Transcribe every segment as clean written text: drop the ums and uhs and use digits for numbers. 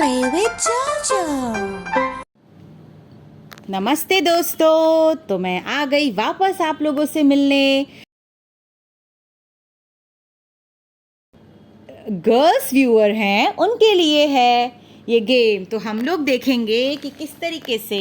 Play with Jojo। नमस्ते दोस्तों, तो मैं आ गई वापस आप लोगों से मिलने। गर्ल्स व्यूअर हैं उनके लिए है ये गेम। तो हम लोग देखेंगे कि किस तरीके से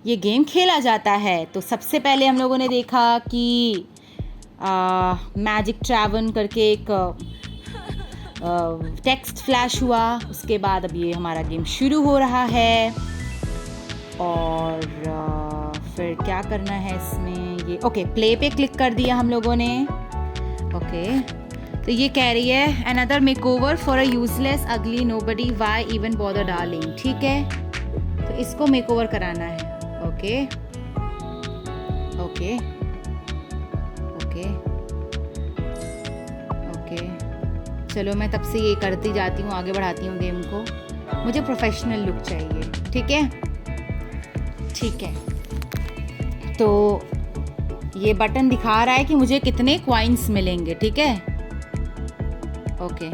ये गेम खेला जाता है। तो सबसे पहले हम लोगों ने देखा कि मैजिक ट्रैवन करके एक टेक्स्ट फ्लैश हुआ। उसके बाद अब ये हमारा गेम शुरू हो रहा है और फिर क्या करना है इसमें, ये ओके प्ले पे क्लिक कर दिया हम लोगों ने। ओके तो ये कह रही है another makeover for a useless ugly nobody why even bother darling. ठीक है, तो इसको मेकओवर कराना है। ओके ओके ओके ओके, चलो मैं तब से ये करती जाती हूँ, आगे बढ़ाती हूँ गेम को। मुझे प्रोफेशनल लुक चाहिए। ठीक है ठीक है, तो ये बटन दिखा रहा है कि मुझे कितने क्वाइंस मिलेंगे। ठीक है ओके,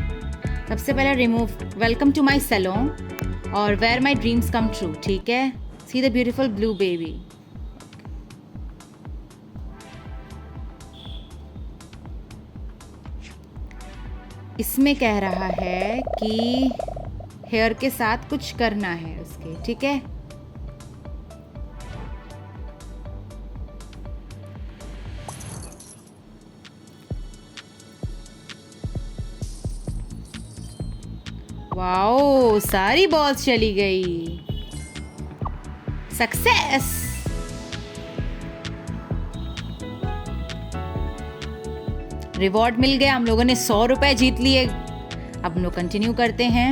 सबसे पहले remove welcome to my salon और where my dreams come true. ठीक है, see the beautiful blue baby. इसमें कह रहा है कि हेयर के साथ कुछ करना है उसके। ठीक है, वाओ सारी बॉल्स चली गई। सक्सेस। रिवॉर्ड मिल गया, हम लोगों ने 100 रुपए जीत लिए। अब हम लोग कंटिन्यू करते हैं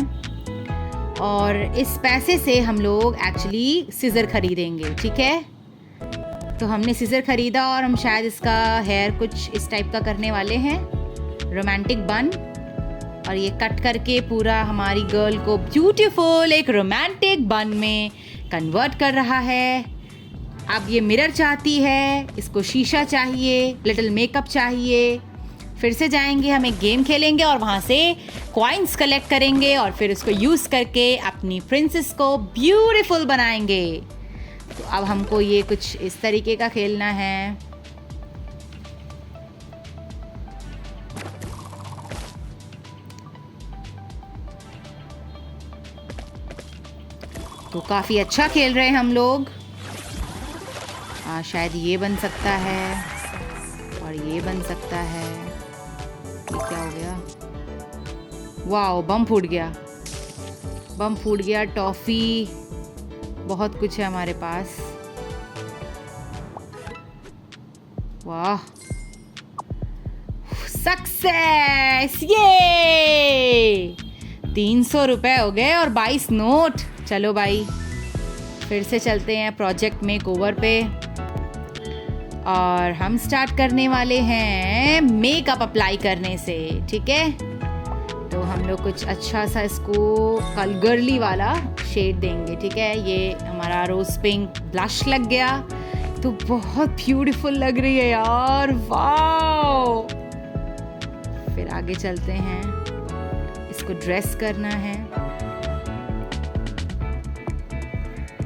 और इस पैसे से हम लोग एक्चुअली सीजर खरीदेंगे। ठीक है, तो हमने सीजर खरीदा और हम शायद इसका हेयर कुछ इस टाइप का करने वाले हैं, रोमांटिक बन। और ये कट करके पूरा हमारी गर्ल को ब्यूटीफुल एक रोमांटिक बन में कन्वर्ट कर रहा है। अब ये मिरर चाहती है, इसको शीशा चाहिए, लिटिल मेकअप चाहिए। फिर से जाएंगे, हम एक गेम खेलेंगे और वहाँ से कॉइन्स कलेक्ट करेंगे और फिर उसको यूज़ करके अपनी प्रिंसेस को ब्यूटीफुल बनाएंगे। तो अब हमको ये कुछ इस तरीके का खेलना है। तो काफ़ी अच्छा खेल रहे हैं हम लोग। शायद ये बन सकता है और ये बन सकता है। ये क्या हो गया? वाओ, बम फूट गया, बम फूट गया। टॉफ़ी, बहुत कुछ है हमारे पास। वाह, सक्सेस! ये 300 रुपए हो गए और 22 नोट। चलो भाई, फिर से चलते हैं प्रोजेक्ट मेकओवर पे और हम स्टार्ट करने वाले हैं मेकअप अप्लाई करने से। ठीक है, तो हम लोग कुछ अच्छा सा इसको गर्ली वाला शेड देंगे। ठीक है, ये हमारा रोज पिंक ब्लश लग गया, तो बहुत ब्यूटीफुल लग रही है यार। वाओ, फिर आगे चलते हैं, इसको ड्रेस करना है।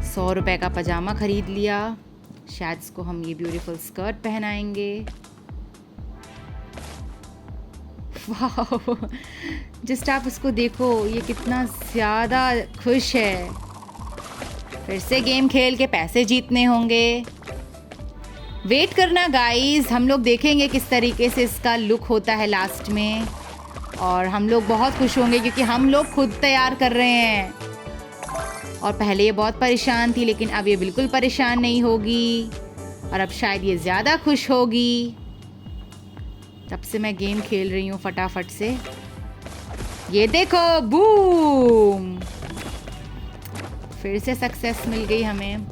100 रुपए का पजामा खरीद लिया, शायद इसको हम ये ब्यूटीफुल स्कर्ट पहनाएंगे। वाह, जस्ट आप उसको देखो, ये कितना ज़्यादा खुश है। फिर से गेम खेल के पैसे जीतने होंगे। वेट करना गाइस, हम लोग देखेंगे किस तरीके से इसका लुक होता है लास्ट में। और हम लोग बहुत खुश होंगे क्योंकि हम लोग खुद तैयार कर रहे हैं। और पहले ये बहुत परेशान थी, लेकिन अब ये बिल्कुल परेशान नहीं होगी और अब शायद ये ज़्यादा खुश होगी। तब से मैं गेम खेल रही हूँ फटाफट से। ये देखो, बूम, फिर से सक्सेस मिल गई हमें।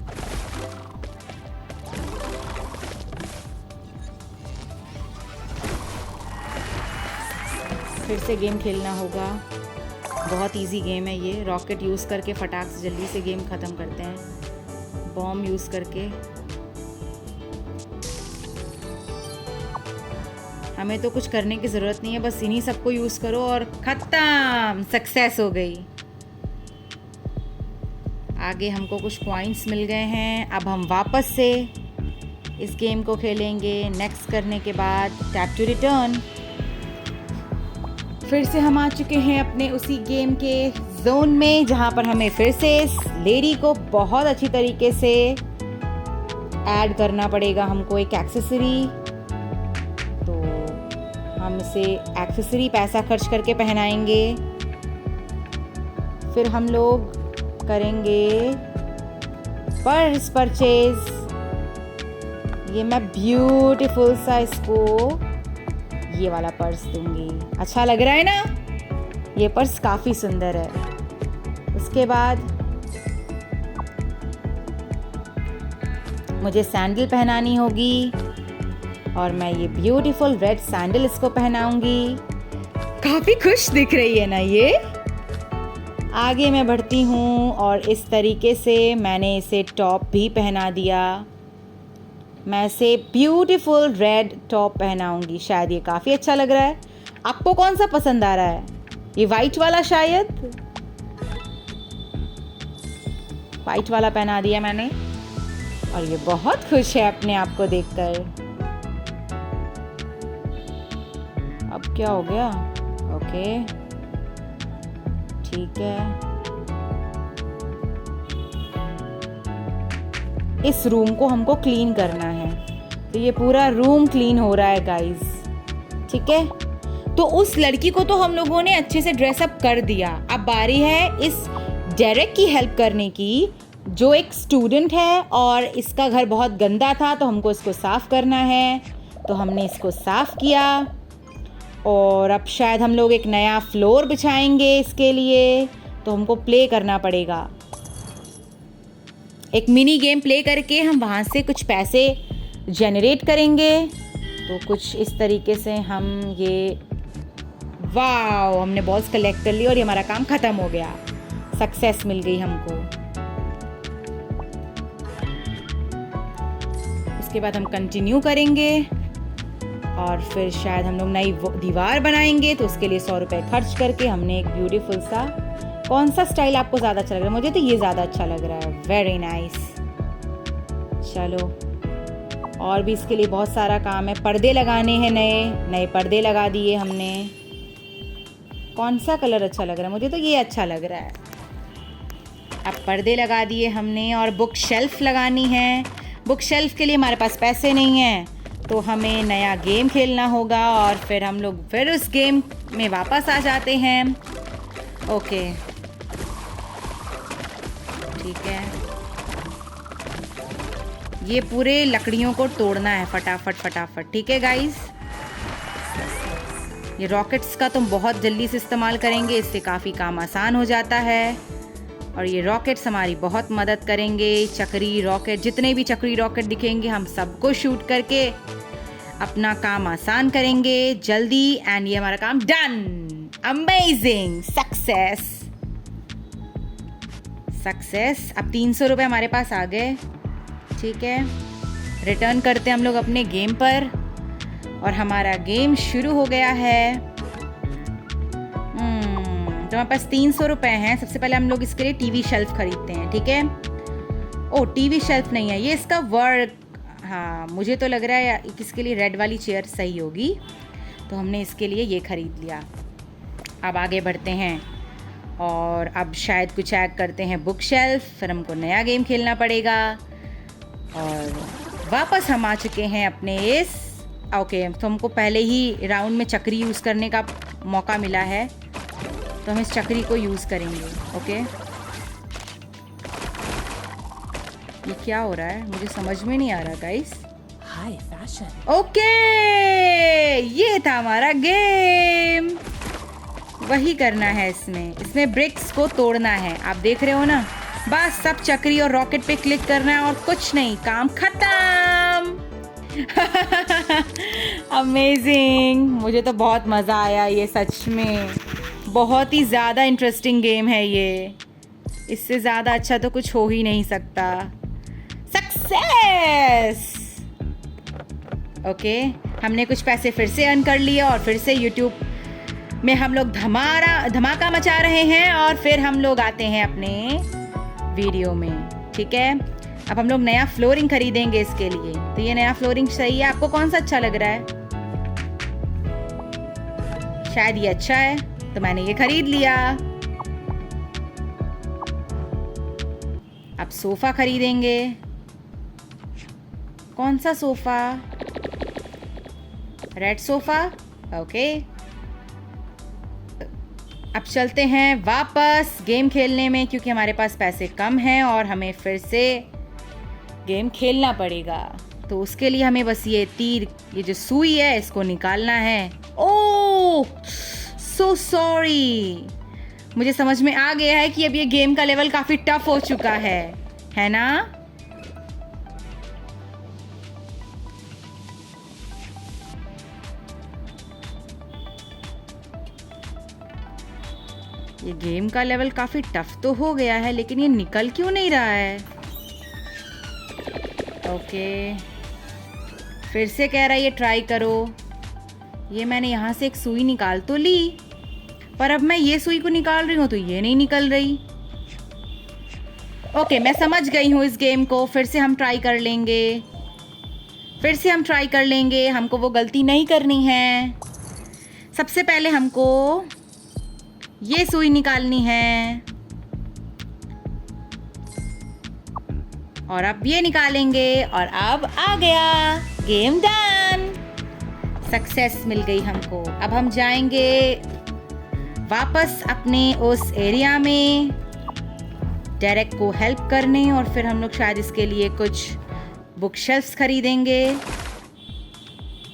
फिर से गेम खेलना होगा। बहुत इजी गेम है ये। रॉकेट यूज़ करके फटाक से जल्दी से गेम ख़त्म करते हैं, बॉम्ब यूज़ करके। हमें तो कुछ करने की ज़रूरत नहीं है, बस इन्हीं सबको यूज़ करो और ख़त्म, सक्सेस हो गई। आगे हमको कुछ पॉइंट्स मिल गए हैं। अब हम वापस से इस गेम को खेलेंगे। नेक्स्ट करने के बाद टैप टू रिटर्न। फिर से हम आ चुके हैं अपने उसी गेम के जोन में, जहाँ पर हमें फिर से इस लेडी को बहुत अच्छी तरीके से ऐड करना पड़ेगा। हमको एक एक्सेसरी, तो हम इसे एक्सेसरी पैसा खर्च करके पहनाएंगे। फिर हम लोग करेंगे पर्स परचेज। ये मैं ब्यूटीफुल सा इसको ये वाला पर्स दूंगी। अच्छा लग रहा है ना? ये पर्स काफ़ी सुंदर है। उसके बाद मुझे सैंडल पहनानी होगी और मैं ये ब्यूटीफुल रेड सैंडल इसको पहनाऊंगी। काफ़ी खुश दिख रही है ना ये। आगे मैं बढ़ती हूँ और इस तरीके से मैंने इसे टॉप भी पहना दिया। मैं इसे ब्यूटीफुल रेड टॉप पहनाऊंगी। शायद ये काफ़ी अच्छा लग रहा है। आपको कौन सा पसंद आ रहा है? ये वाइट वाला, शायद वाइट वाला पहना दिया मैंने और ये बहुत खुश है अपने आप को देखकर। अब क्या हो गया? ओके, ठीक है। इस रूम को हमको क्लीन करना है, तो ये पूरा रूम क्लीन हो रहा है गाइस, ठीक है। तो उस लड़की को तो हम लोगों ने अच्छे से ड्रेसअप कर दिया। अब बारी है इस डेरेक की हेल्प करने की, जो एक स्टूडेंट है और इसका घर बहुत गंदा था, तो हमको इसको साफ़ करना है। तो हमने इसको साफ़ किया और अब शायद हम लोग एक नया फ्लोर बिछाएंगे इसके लिए, तो हमको प्ले करना पड़ेगा। एक मिनी गेम प्ले करके हम वहाँ से कुछ पैसे जनरेट करेंगे। तो कुछ इस तरीके से हम ये, वाव, हमने बॉल्स कलेक्ट कर ली और ये हमारा काम ख़त्म हो गया। सक्सेस मिल गई हमको। उसके बाद हम कंटिन्यू करेंगे और फिर शायद हम लोग नई दीवार बनाएंगे। तो उसके लिए 100 रुपये खर्च करके हमने एक ब्यूटीफुल सा, कौन सा स्टाइल आपको ज़्यादा अच्छा लग रहा है? मुझे तो ये ज़्यादा अच्छा लग रहा है। Very nice. चलो, और भी इसके लिए बहुत सारा काम है। पर्दे लगाने हैं, नए पर्दे लगा दिए हमने। कौन सा कलर अच्छा लग रहा है? मुझे तो ये अच्छा लग रहा है। अब पर्दे लगा दिए हमने और बुक शेल्फ लगानी है। बुक शेल्फ के लिए हमारे पास पैसे नहीं हैं, तो हमें नया गेम खेलना होगा और फिर हम लोग फिर उस गेम में वापस आ जाते हैं। ओके, ठीक है। ये पूरे लकड़ियों को तोड़ना है फटाफट फटाफट, ठीक है गाइस। ये रॉकेट्स का तुम बहुत जल्दी से इस्तेमाल करेंगे, इससे काफ़ी काम आसान हो जाता है और ये रॉकेट्स हमारी बहुत मदद करेंगे। चक्री रॉकेट, जितने भी चक्री रॉकेट दिखेंगे हम सबको शूट करके अपना काम आसान करेंगे जल्दी। एंड ये हमारा काम डन। Amazing, success success. अब 300 रुपये हमारे पास आ गए, ठीक है। रिटर्न करते हम लोग अपने गेम पर और हमारा गेम शुरू हो गया है। तो हमारे पास 300 रुपये हैं। सबसे पहले हम लोग इसके लिए टीवी शेल्फ खरीदते हैं, ठीक है। ओ, टीवी शेल्फ नहीं है, ये इसका वर्क, हाँ मुझे तो लग रहा है इसके लिए रेड वाली चेयर सही होगी, तो हमने इसके लिए ये ख़रीद लिया। अब आगे बढ़ते हैं और अब शायद कुछ ऐड करते हैं बुक शेल्फ, फिर हमको नया गेम खेलना पड़ेगा और वापस हम आ चुके हैं अपने इस, ओके। तो हमको पहले ही राउंड में चक्री यूज़ करने का मौका मिला है, तो हम इस चक्री को यूज़ करेंगे, ओके। ये क्या हो रहा है? मुझे समझ में नहीं आ रहा गाइस। High fashion. ओके, ये था हमारा गेम। वही करना है इसमें ब्रिक्स को तोड़ना है। आप देख रहे हो ना, बस सब चक्री और रॉकेट पे क्लिक करना है और कुछ नहीं, काम खत्म। अमेजिंग, मुझे तो बहुत मज़ा आया ये, सच में बहुत ही ज़्यादा इंटरेस्टिंग गेम है ये। इससे ज़्यादा अच्छा तो कुछ हो ही नहीं सकता। सक्सेस। ओके, हमने कुछ पैसे फिर से अर्न कर लिए और फिर से यूट्यूब में हम लोग धमाका मचा रहे हैं और फिर हम लोग आते हैं अपने वीडियो में, ठीक है। अब हम लोग नया फ्लोरिंग खरीदेंगे इसके लिए। तो ये नया फ्लोरिंग सही है, आपको कौन सा अच्छा लग रहा है? शायद ये अच्छा है, तो मैंने ये खरीद लिया। अब सोफा खरीदेंगे। कौन सा सोफा? Red sofa, okay. अब चलते हैं वापस गेम खेलने में, क्योंकि हमारे पास पैसे कम हैं और हमें फिर से गेम खेलना पड़ेगा। तो उसके लिए हमें बस ये तीर, ये जो सुई है, इसको निकालना है। ओह सो सॉरी, मुझे समझ में आ गया है कि अब ये गेम का लेवल काफी टफ हो चुका है ना? ये गेम का लेवल काफी टफ तो हो गया है, लेकिन ये निकल क्यों नहीं रहा है? ओके, फिर से कह रहा है ये ट्राई करो। ये मैंने यहाँ से एक सुई निकाल तो ली, पर अब मैं ये सुई को निकाल रही हूँ तो ये नहीं निकल रही। ओके, मैं समझ गई हूँ इस गेम को। फिर से हम ट्राई कर लेंगे, हमको वो गलती नहीं करनी है। सबसे पहले हमको ये सुई निकालनी है और अब ये निकालेंगे और अब आ गया, गेम डन, सक्सेस मिल गई हमको। अब हम जाएंगे वापस अपने उस एरिया में डेरेक को हेल्प करने, और फिर हम लोग शायद इसके लिए कुछ बुक शेल्फ्स खरीदेंगे।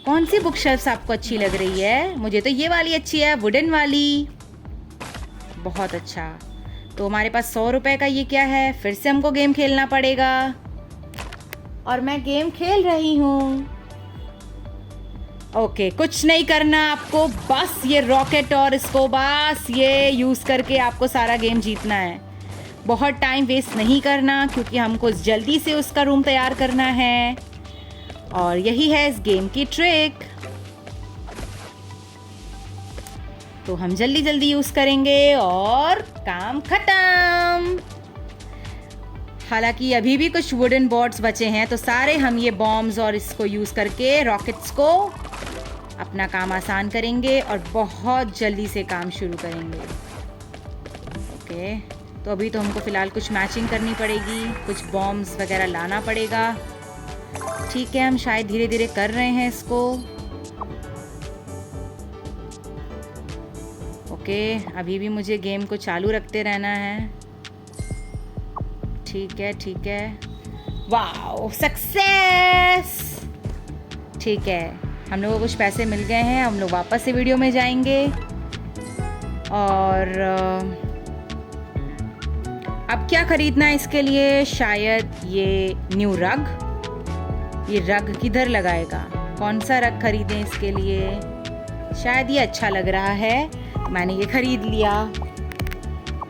कौन सी बुक शेल्फ्स आपको अच्छी लग रही है? मुझे तो ये वाली अच्छी है, वुडन वाली। बहुत अच्छा। तो हमारे पास 100 रुपए का ये क्या है? फिर से हमको गेम खेलना पड़ेगा और मैं गेम खेल रही हूँ। ओके, कुछ नहीं करना आपको, बस ये रॉकेट और इसको बस ये यूज़ करके आपको सारा गेम जीतना है। बहुत टाइम वेस्ट नहीं करना, क्योंकि हमको जल्दी से उसका रूम तैयार करना है और यही है इस गेम की ट्रिक। तो हम जल्दी जल्दी यूज़ करेंगे और काम खत्म। हालांकि अभी भी कुछ वुडन बोर्ड्स बचे हैं, तो सारे हम ये बॉम्ब्स और इसको यूज़ करके रॉकेट्स को अपना काम आसान करेंगे और बहुत जल्दी से काम शुरू करेंगे। ओके, तो अभी तो हमको फ़िलहाल कुछ मैचिंग करनी पड़ेगी, कुछ बॉम्ब्स वगैरह लाना पड़ेगा। ठीक है, हम शायद धीरे धीरे कर रहे हैं इसको। ओके, अभी भी मुझे गेम को चालू रखते रहना है। ठीक है, वाओ, सक्सेस। ठीक है, हम लोगों को कुछ पैसे मिल गए हैं। हम लोग वापस से वीडियो में जाएंगे और अब क्या खरीदना है इसके लिए? शायद ये न्यू रग। ये रग किधर लगाएगा? कौन सा रग खरीदें इसके लिए? शायद ये अच्छा लग रहा है, मैंने ये खरीद लिया।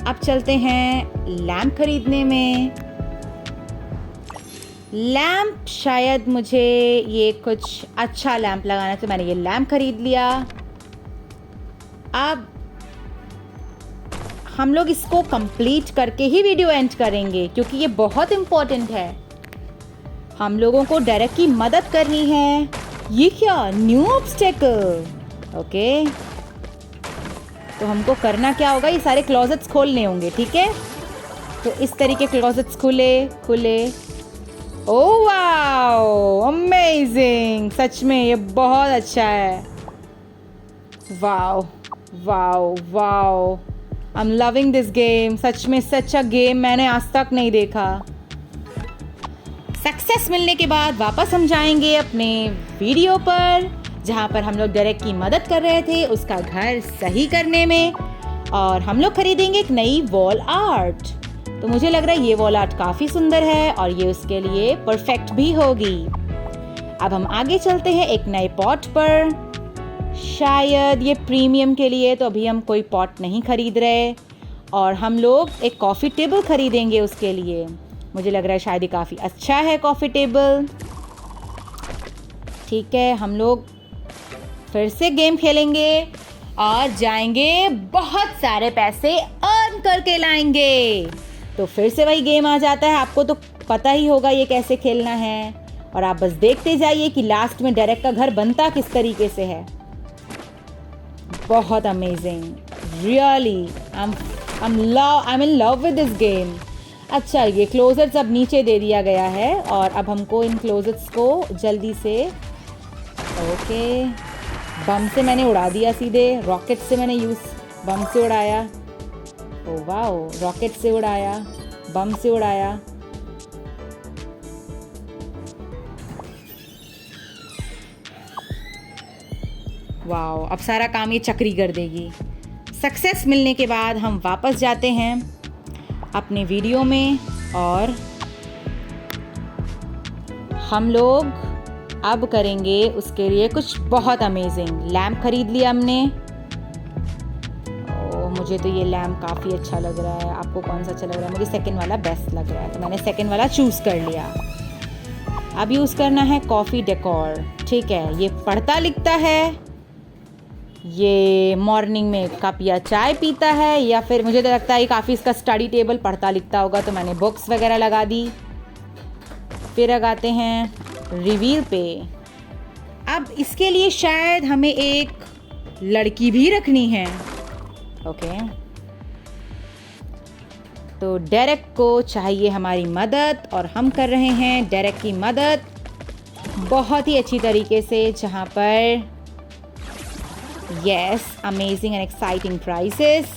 अब चलते हैं लैंप खरीदने में। लैंप, शायद मुझे ये कुछ अच्छा लैंप लगाना है, तो मैंने ये लैंप खरीद लिया। अब हम लोग इसको कंप्लीट करके ही वीडियो एंड करेंगे, क्योंकि ये बहुत इम्पोर्टेंट है। हम लोगों को डेरेक की मदद करनी है। ये क्या? New obstacle. ओके, तो हमको करना क्या होगा? ये सारे क्लोजेट्स खोलने होंगे, ठीक है। तो इस तरीके क्लोजेट्स खुले। ओह वाओ, अमेजिंग, सच में ये बहुत अच्छा है। Wow, I am loving this game. सच में इससे अच्छा गेम मैंने आज तक नहीं देखा। सक्सेस मिलने के बाद वापस हम जाएंगे अपने वीडियो पर, जहाँ पर हम लोग डेरेक की मदद कर रहे थे उसका घर सही करने में, और हम लोग खरीदेंगे एक नई वॉल आर्ट। तो मुझे लग रहा है ये वॉल आर्ट काफ़ी सुंदर है और ये उसके लिए परफेक्ट भी होगी। अब हम आगे चलते हैं एक नए पॉट पर। शायद ये प्रीमियम के लिए, तो अभी हम कोई पॉट नहीं खरीद रहे, और हम लोग एक कॉफ़ी टेबल खरीदेंगे उसके लिए। मुझे लग रहा है शायद ये काफ़ी अच्छा है कॉफ़ी टेबल। ठीक है, हम लोग फिर से गेम खेलेंगे और जाएंगे बहुत सारे पैसे अर्न करके लाएंगे। तो फिर से वही गेम आ जाता है। आपको तो पता ही होगा ये कैसे खेलना है, और आप बस देखते जाइए कि लास्ट में डेरेक का घर बनता किस तरीके से है। बहुत amazing, really I am in love with this game. अच्छा, ये क्लोजर्स अब नीचे दे दिया गया है और अब हमको इन क्लोजर्स को जल्दी से, ओके, बम से मैंने उड़ा दिया सीधे, रॉकेट से मैंने बम से उड़ाया। ओ वाह, रॉकेट से उड़ाया, बम से उड़ाया। वाओ, अब सारा काम ये चक्री कर देगी। सक्सेस मिलने के बाद हम वापस जाते हैं अपने वीडियो में और हम लोग अब करेंगे उसके लिए कुछ बहुत अमेजिंग। लैम्प खरीद लिया हमने। मुझे तो ये लैम्प काफ़ी अच्छा लग रहा है। आपको कौन सा अच्छा लग रहा है? मुझे सेकंड वाला बेस्ट लग रहा है, तो मैंने सेकंड वाला चूज़ कर लिया। अब यूज़ करना है कॉफ़ी डेकोर। ठीक है, ये पढ़ता लिखता है, ये मॉर्निंग में कप या चाय पीता है, या फिर मुझे तो लगता है काफ़ी इसका स्टडी टेबल पढ़ता लिखता होगा, तो मैंने बुक्स वगैरह लगा दी। फिर लगाते हैं रिवील पे। अब इसके लिए शायद हमें एक लड़की भी रखनी है। ओके, तो डेरेक को चाहिए हमारी मदद और हम कर रहे हैं डेरेक की मदद बहुत ही अच्छी तरीके से, जहाँ पर yes, amazing and exciting prices.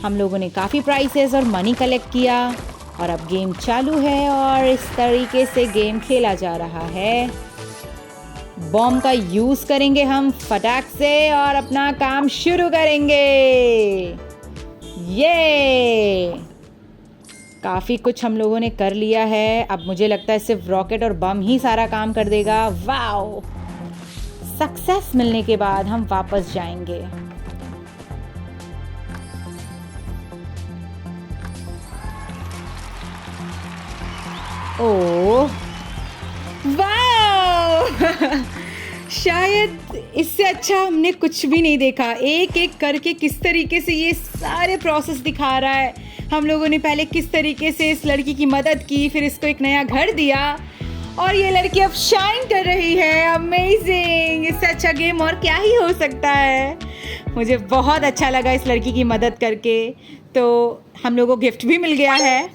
हम लोगों ने काफ़ी प्राइसेस और मनी कलेक्ट किया और अब गेम चालू है और इस तरीके से गेम खेला जा रहा है। बॉम्ब का यूज़ करेंगे हम फटाक से और अपना काम शुरू करेंगे। ये काफ़ी कुछ हम लोगों ने कर लिया है। अब मुझे लगता है सिर्फ रॉकेट और बम ही सारा काम कर देगा। वाओ, सक्सेस मिलने के बाद हम वापस जाएंगे। ओह वाओ शायद इससे अच्छा हमने कुछ भी नहीं देखा। एक एक करके किस तरीके से ये सारे प्रोसेस दिखा रहा है। हम लोगों ने पहले किस तरीके से इस लड़की की मदद की, फिर इसको एक नया घर दिया और ये लड़की अब शाइन कर रही है। अमेजिंग, इससे अच्छा गेम और क्या ही हो सकता है। मुझे बहुत अच्छा लगा इस लड़की की मदद करके। तो हम लोगों को गिफ्ट भी मिल गया है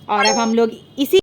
और अब हम लोग इसी